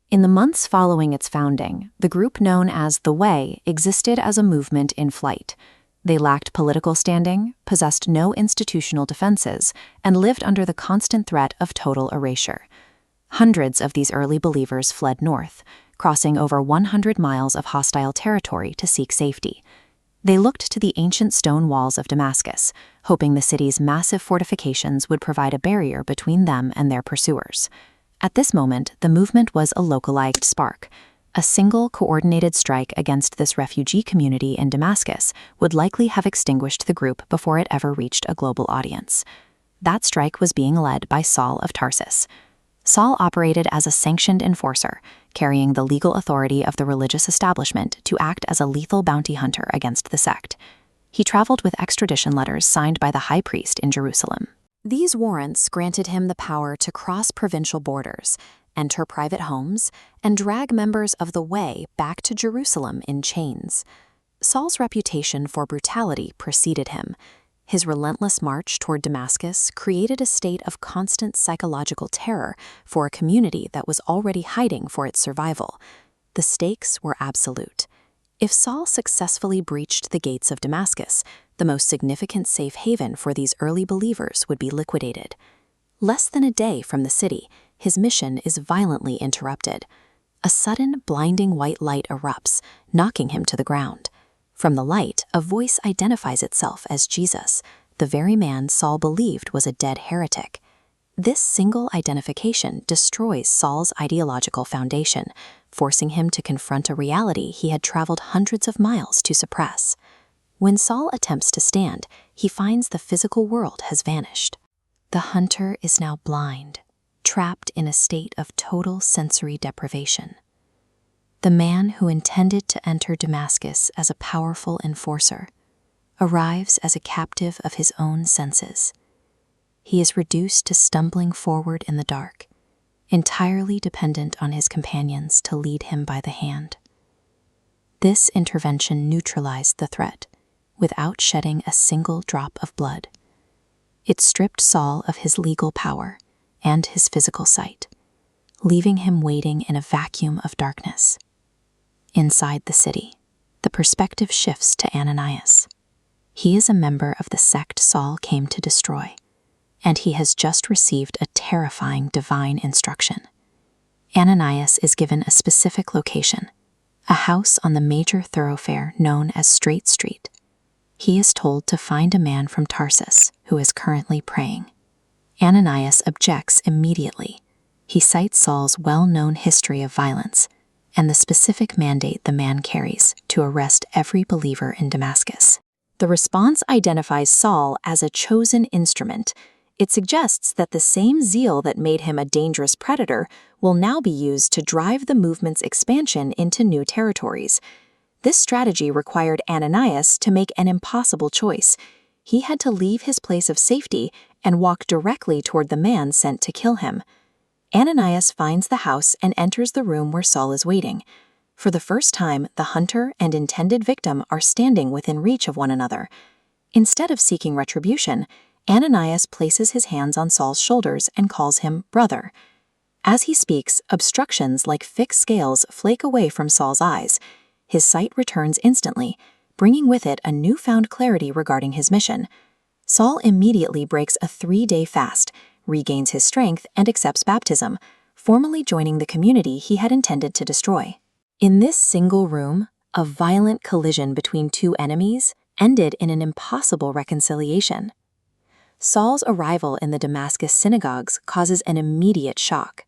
In the months following its founding, the group known as the Way existed as a movement in flight. They lacked political standing, possessed no institutional defenses, and lived under the constant threat of total erasure. Hundreds of these early believers fled north, crossing over 100 miles of hostile territory to seek safety. They looked to the ancient stone walls of Damascus, hoping the city's massive fortifications would provide a barrier between them and their pursuers. At this moment, the movement was a localized spark. A single coordinated strike against this refugee community in Damascus would likely have extinguished the group before it ever reached a global audience. That strike was being led by Saul of Tarsus. Saul operated as a sanctioned enforcer, carrying the legal authority of the religious establishment to act as a lethal bounty hunter against the sect. He traveled with extradition letters signed by the high priest in Jerusalem. These warrants granted him the power to cross provincial borders, enter private homes, and drag members of the Way back to Jerusalem in chains. Saul's reputation for brutality preceded him. His relentless march toward Damascus created a state of constant psychological terror for a community that was already hiding for its survival. The stakes were absolute. If Saul successfully breached the gates of Damascus, the most significant safe haven for these early believers would be liquidated. Less than a day from the city, his mission is violently interrupted. A sudden, blinding white light erupts, knocking him to the ground. From the light, a voice identifies itself as Jesus, the very man Saul believed was a dead heretic. This single identification destroys Saul's ideological foundation, forcing him to confront a reality he had traveled hundreds of miles to suppress. When Saul attempts to stand, he finds the physical world has vanished. The hunter is now blind, trapped in a state of total sensory deprivation. The man who intended to enter Damascus as a powerful enforcer arrives as a captive of his own senses. He is reduced to stumbling forward in the dark, entirely dependent on his companions to lead him by the hand. This intervention neutralized the threat, without shedding a single drop of blood. It stripped Saul of his legal power and his physical sight, leaving him waiting in a vacuum of darkness. Inside the city, the perspective shifts to Ananias. He is a member of the sect Saul came to destroy, and he has just received a terrifying divine instruction. Ananias is given a specific location, a house on the major thoroughfare known as Straight Street. He is told to find a man from Tarsus who is currently praying. Ananias objects immediately. He cites Saul's well-known history of violence and the specific mandate the man carries to arrest every believer in Damascus. The response identifies Saul as a chosen instrument. It suggests that the same zeal that made him a dangerous predator will now be used to drive the movement's expansion into new territories. This strategy required Ananias to make an impossible choice. He had to leave his place of safety and walk directly toward the man sent to kill him. Ananias finds the house and enters the room where Saul is waiting. For the first time, the hunter and intended victim are standing within reach of one another. Instead of seeking retribution, Ananias places his hands on Saul's shoulders and calls him brother. As he speaks, obstructions like fixed scales flake away from Saul's eyes. His sight returns instantly, bringing with it a newfound clarity regarding his mission. Saul immediately breaks a 3-day fast, regains his strength, and accepts baptism, formally joining the community he had intended to destroy. In this single room, a violent collision between two enemies ended in an impossible reconciliation. Saul's arrival in the Damascus synagogues causes an immediate shock.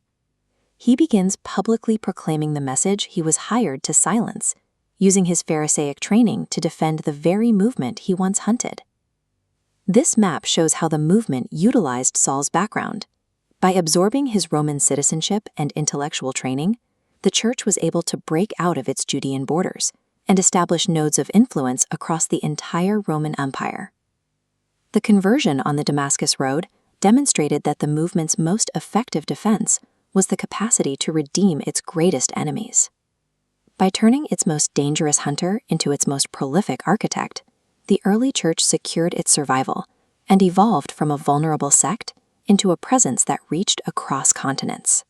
He begins publicly proclaiming the message he was hired to silence, using his Pharisaic training to defend the very movement he once hunted. This map shows how the movement utilized Saul's background. By absorbing his Roman citizenship and intellectual training, the church was able to break out of its Judean borders and establish nodes of influence across the entire Roman Empire. The conversion on the Damascus Road demonstrated that the movement's most effective defense was the capacity to redeem its greatest enemies. By turning its most dangerous hunter into its most prolific architect, the early church secured its survival and evolved from a vulnerable sect into a presence that reached across continents.